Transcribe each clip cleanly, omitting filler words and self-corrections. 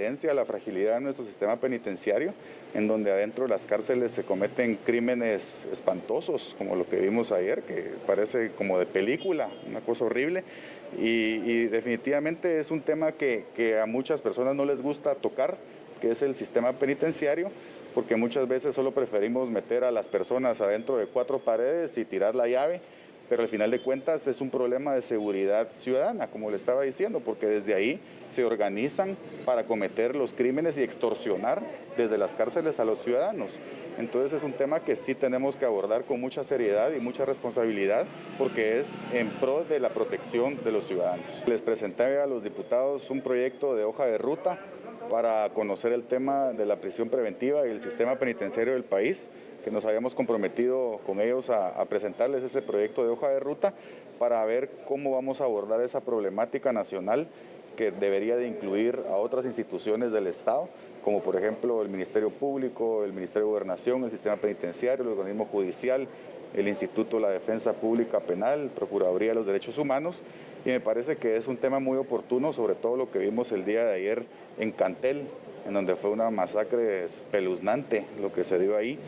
evidencia la fragilidad de nuestro sistema penitenciario, en donde adentro de las cárceles se cometen crímenes espantosos, como lo que vimos ayer, que parece como de película, una cosa horrible, y definitivamente es un tema que a muchas personas no les gusta tocar, que es el sistema penitenciario, porque muchas veces solo preferimos meter a las personas adentro de 4 paredes y tirar la llave, pero al final de cuentas es un problema de seguridad ciudadana, como le estaba diciendo, porque desde ahí se organizan para cometer los crímenes y extorsionar desde las cárceles a los ciudadanos. Entonces es un tema que sí tenemos que abordar con mucha seriedad y mucha responsabilidad, porque es en pro de la protección de los ciudadanos. Les presenté a los diputados un proyecto de hoja de ruta para conocer el tema de la prisión preventiva y el sistema penitenciario del país, que nos habíamos comprometido con ellos a presentarles ese proyecto de hoja de ruta para ver cómo vamos a abordar esa problemática nacional que debería de incluir a otras instituciones del Estado, como por ejemplo el Ministerio Público, el Ministerio de Gobernación, el sistema penitenciario, el organismo judicial, el Instituto de la Defensa Pública Penal, Procuraduría de los Derechos Humanos, y me parece que es un tema muy oportuno, sobre todo lo que vimos el día de ayer en Cantel, en donde fue una masacre espeluznante lo que se dio ahí.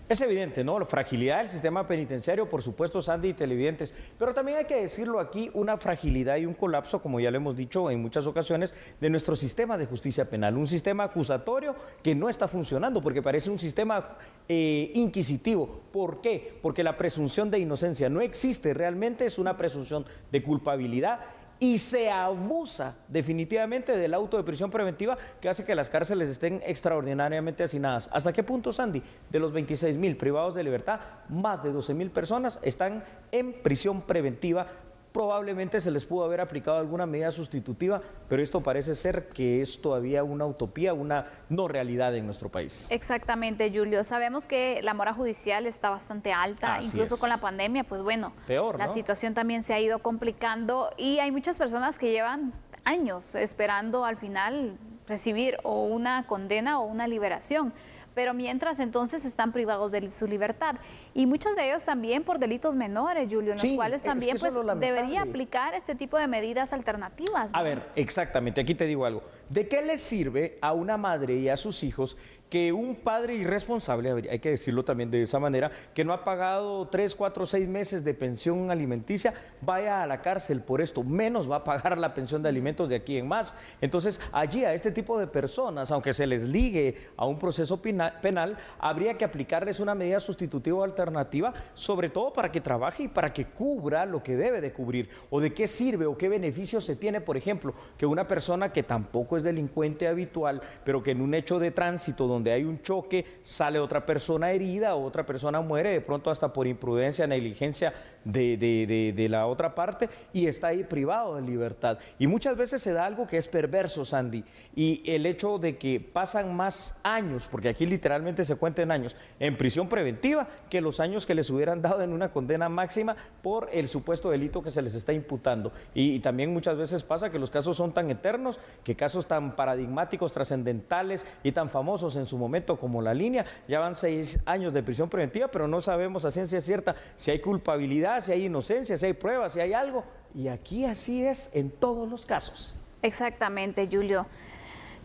Es evidente, ¿no? La fragilidad del sistema penitenciario, por supuesto, Sandy y televidentes, pero también hay que decirlo aquí, una fragilidad y un colapso, como ya lo hemos dicho en muchas ocasiones, de nuestro sistema de justicia penal, un sistema acusatorio que no está funcionando, porque parece un sistema inquisitivo. ¿Por qué? Porque la presunción de inocencia no existe, realmente es una presunción de culpabilidad, y se abusa definitivamente del auto de prisión preventiva que hace que las cárceles estén extraordinariamente hacinadas. ¿Hasta qué punto, Sandy? De los 26.000 privados de libertad, más de 12.000 personas están en prisión preventiva. Probablemente se les pudo haber aplicado alguna medida sustitutiva, pero esto parece ser que es todavía una utopía, una no realidad en nuestro país. Exactamente, Julio. Sabemos que la mora judicial está bastante alta, incluso con la pandemia, pues bueno, peor, la situación también se ha ido complicando y hay muchas personas que llevan años esperando al final recibir o una condena o una liberación. Pero mientras entonces están privados de su libertad. Y muchos de ellos también por delitos menores, Julio, en los cuales también pues, debería aplicar este tipo de medidas alternativas, ¿no? A ver, exactamente, aquí te digo algo. ¿De qué les sirve a una madre y a sus hijos que un padre irresponsable, hay que decirlo también de esa manera, que no ha pagado 3, 4, 6 meses de pensión alimenticia, vaya a la cárcel por esto? Menos va a pagar la pensión de alimentos de aquí en más. Entonces, allí a este tipo de personas, aunque se les ligue a un proceso penal, habría que aplicarles una medida sustitutiva o alternativa, sobre todo para que trabaje y para que cubra lo que debe de cubrir. ¿O de qué sirve o qué beneficio se tiene, por ejemplo, que una persona que tampoco es delincuente habitual, pero que en un hecho de tránsito donde hay un choque, sale otra persona herida o otra persona muere, de pronto hasta por imprudencia, negligencia de la otra parte, y está ahí privado de libertad? Y muchas veces se da algo que es perverso, Sandy, y el hecho de que pasan más años, porque aquí literalmente se cuentan años, en prisión preventiva, que los años que les hubieran dado en una condena máxima por el supuesto delito que se les está imputando. Y también muchas veces pasa que los casos son tan eternos, que casos tan paradigmáticos, trascendentales y tan famosos en su momento como La Línea, ya van 6 años de prisión preventiva, pero no sabemos a ciencia cierta si hay culpabilidad, si hay inocencia, si hay pruebas, si hay algo. Y aquí así es en todos los casos. Exactamente, Julio.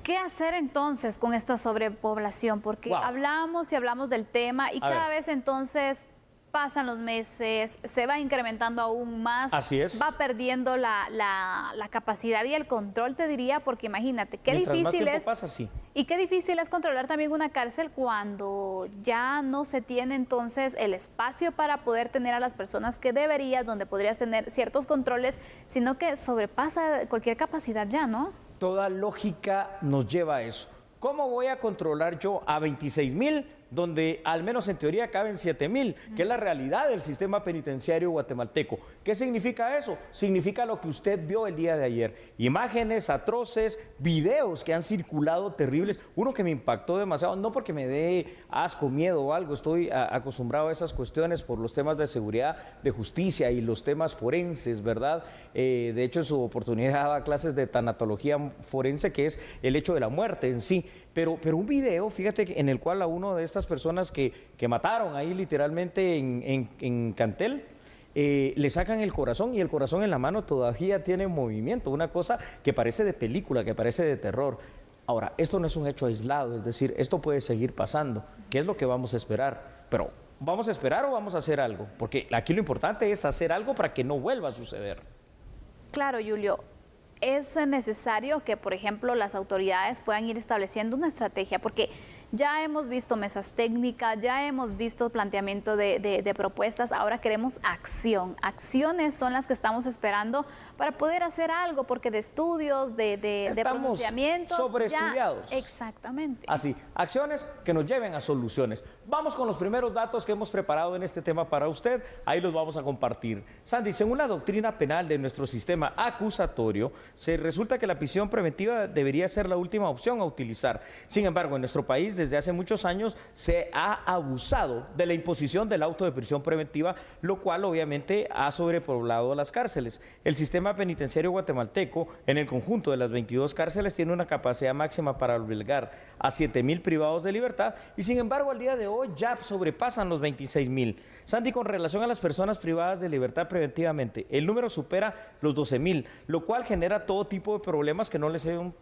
¿Qué hacer entonces con esta sobrepoblación? Porque hablamos y hablamos del tema y cada vez entonces pasan los meses, se va incrementando aún más, así es, va perdiendo la capacidad y el control, te diría, porque imagínate, qué difícil es, pasa, sí. Y qué difícil es controlar también una cárcel cuando ya no se tiene entonces el espacio para poder tener a las personas que deberías, donde podrías tener ciertos controles, sino que sobrepasa cualquier capacidad ya, ¿no? Toda lógica nos lleva a eso. ¿Cómo voy a controlar yo a 26.000 donde al menos en teoría caben 7.000, que es la realidad del sistema penitenciario guatemalteco? ¿Qué significa eso? Significa lo que usted vio el día de ayer, imágenes atroces, videos que han circulado terribles, uno que me impactó demasiado, no porque me dé asco, miedo o algo, estoy acostumbrado a esas cuestiones por los temas de seguridad, de justicia y los temas forenses, ¿verdad? De hecho, en su oportunidad daba clases de tanatología forense, que es el hecho de la muerte en sí, pero un video, fíjate, en el cual a uno de estas personas que mataron ahí literalmente en Cantel, le sacan el corazón y el corazón en la mano todavía tiene movimiento, una cosa que parece de película, que parece de terror. Ahora, esto no es un hecho aislado, es decir, esto puede seguir pasando. ¿Qué es lo que vamos a esperar? Pero, ¿vamos a esperar o vamos a hacer algo? Porque aquí lo importante es hacer algo para que no vuelva a suceder. Claro, Julio. Es necesario que, por ejemplo, las autoridades puedan ir estableciendo una estrategia, porque ya hemos visto mesas técnicas, ya hemos visto planteamiento de propuestas, ahora queremos acción. Acciones son las que estamos esperando para poder hacer algo, porque de estudios, de pronunciamientos... sobreestudiados. Ya, exactamente. Así, acciones que nos lleven a soluciones. Vamos con los primeros datos que hemos preparado en este tema para usted, ahí los vamos a compartir. Sandy, según la doctrina penal de nuestro sistema acusatorio, se resulta que la prisión preventiva debería ser la última opción a utilizar. Sin embargo, en nuestro país, desde hace muchos años se ha abusado de la imposición del auto de prisión preventiva, lo cual obviamente ha sobrepoblado las cárceles. El sistema penitenciario guatemalteco, en el conjunto de las 22 cárceles, tiene una capacidad máxima para albergar a 7,000 privados de libertad y sin embargo al día de hoy ya sobrepasan los 26,000. Sandy, con relación a las personas privadas de libertad preventivamente, el número supera los 12,000, lo cual genera todo tipo de problemas que no les son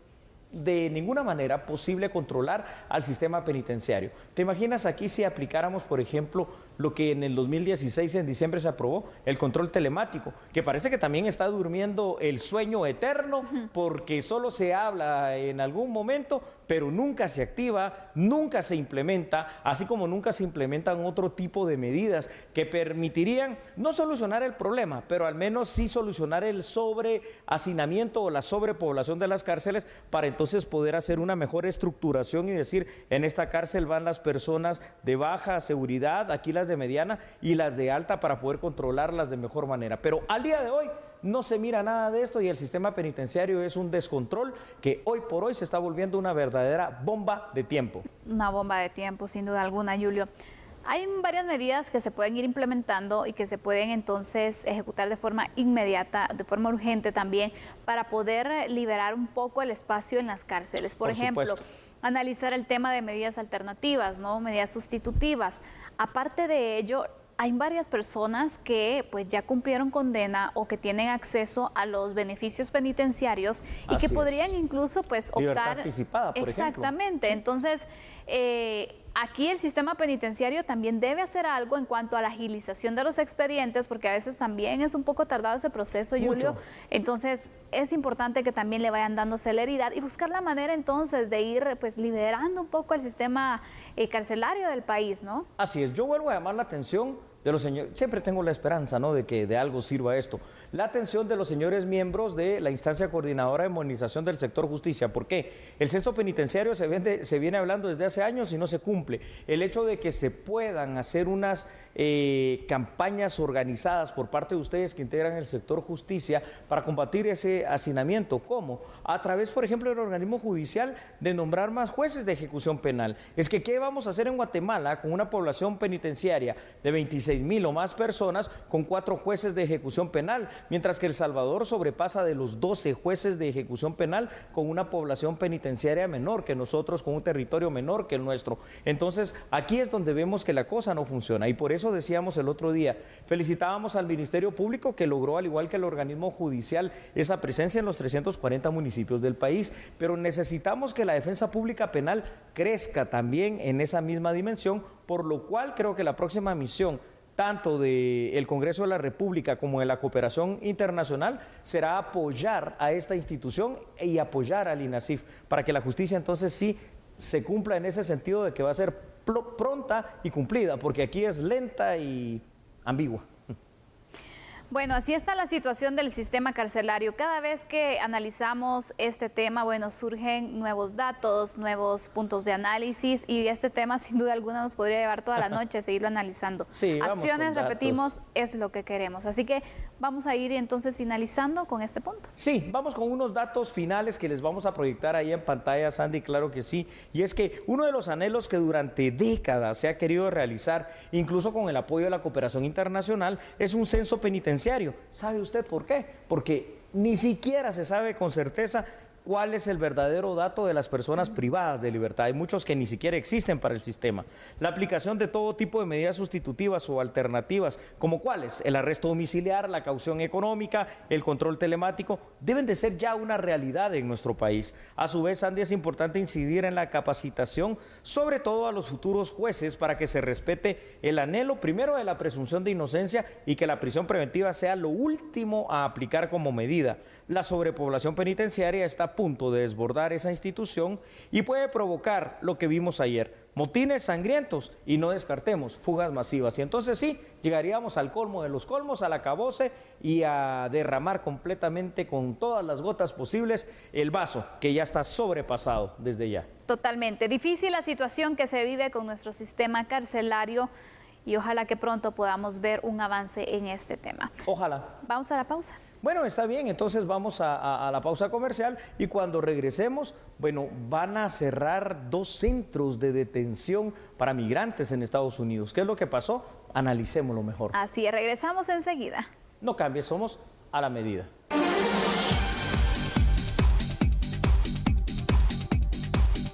de ninguna manera posible controlar al sistema penitenciario. ¿Te imaginas aquí si aplicáramos, por ejemplo, lo que en el 2016, en diciembre, se aprobó, el control telemático, que parece que también está durmiendo el sueño eterno porque solo se habla en algún momento, pero nunca se activa, nunca se implementa, así como nunca se implementan otro tipo de medidas que permitirían no solucionar el problema, pero al menos sí solucionar el sobrehacinamiento o la sobrepoblación de las cárceles para entonces poder hacer una mejor estructuración y decir, en esta cárcel van las personas de baja seguridad, aquí las de mediana y las de alta para poder controlarlas de mejor manera. Pero al día de hoy no se mira nada de esto y el sistema penitenciario es un descontrol que hoy por hoy se está volviendo una verdadera bomba de tiempo. Una bomba de tiempo, sin duda alguna, Julio. Hay varias medidas que se pueden ir implementando y que se pueden entonces ejecutar de forma inmediata, de forma urgente también, para poder liberar un poco el espacio en las cárceles. Por ejemplo, supuesto, analizar el tema de medidas alternativas, ¿no? Medidas sustitutivas. Aparte de ello, hay varias personas que pues ya cumplieron condena o que tienen acceso a los beneficios penitenciarios y que podrían incluso pues optar... Libertad anticipada, por exactamente. ejemplo. Sí. Entonces, aquí el sistema penitenciario también debe hacer algo en cuanto a la agilización de los expedientes, porque a veces también es un poco tardado ese proceso, Julio. Entonces, es importante que también le vayan dando celeridad y buscar la manera entonces de ir pues liberando un poco el sistema carcelario del país, ¿no? Así es. Yo vuelvo a llamar la atención de los señores, siempre tengo la esperanza, ¿no?, de que de algo sirva esto. La atención de los señores miembros de la instancia coordinadora de modernización del sector justicia. ¿Por qué? El censo penitenciario se viene hablando desde hace años y no se cumple. El hecho de que se puedan hacer unas campañas organizadas por parte de ustedes que integran el sector justicia para combatir ese hacinamiento. ¿Cómo? A través, por ejemplo, del organismo judicial de nombrar más jueces de ejecución penal. Es que, ¿qué vamos a hacer en Guatemala con una población penitenciaria de 26,000 o más personas con 4 jueces de ejecución penal? Mientras que El Salvador sobrepasa de los 12 jueces de ejecución penal con una población penitenciaria menor que nosotros, con un territorio menor que el nuestro. Entonces, aquí es donde vemos que la cosa no funciona y por eso decíamos el otro día, felicitábamos al Ministerio Público que logró, al igual que el organismo judicial, esa presencia en los 340 municipios del país, pero necesitamos que la defensa pública penal crezca también en esa misma dimensión, por lo cual creo que la próxima misión tanto del Congreso de la República como de la cooperación internacional será apoyar a esta institución y apoyar al INASIF para que la justicia entonces sí se cumpla en ese sentido de que va a ser pronta y cumplida, porque aquí es lenta y ambigua. Bueno, así está la situación del sistema carcelario. Cada vez que analizamos este tema, bueno, surgen nuevos datos, nuevos puntos de análisis y este tema sin duda alguna nos podría llevar toda la noche a seguirlo analizando. Sí, acciones, repetimos, es lo que queremos. Así que vamos a ir entonces finalizando con este punto. Sí, vamos con unos datos finales que les vamos a proyectar ahí en pantalla, Sandy, claro que sí. Y es que uno de los anhelos que durante décadas se ha querido realizar, incluso con el apoyo de la cooperación internacional, es un censo penitenciario. ¿Sabe usted por qué? Porque ni siquiera se sabe con certeza cuál es el verdadero dato de las personas privadas de libertad. Hay muchos que ni siquiera existen para el sistema. La aplicación de todo tipo de medidas sustitutivas o alternativas, como cuáles, el arresto domiciliar, la caución económica, el control telemático, deben de ser ya una realidad en nuestro país. A su vez, Andy, es importante incidir en la capacitación, sobre todo a los futuros jueces, para que se respete el anhelo primero de la presunción de inocencia y que la prisión preventiva sea lo último a aplicar como medida. La sobrepoblación penitenciaria está a punto de desbordar esa institución y puede provocar lo que vimos ayer, motines sangrientos y no descartemos fugas masivas. Y entonces sí, llegaríamos al colmo de los colmos, al acabose y a derramar completamente con todas las gotas posibles el vaso que ya está sobrepasado desde ya. Totalmente. Difícil la situación que se vive con nuestro sistema carcelario y ojalá que pronto podamos ver un avance en este tema. Ojalá. Vamos a la pausa. Bueno, está bien, entonces vamos a la pausa comercial y cuando regresemos, bueno, van a cerrar 2 centros de detención para migrantes en Estados Unidos. ¿Qué es lo que pasó? Analicémoslo mejor. Así es, regresamos enseguida. No cambies, somos a la medida.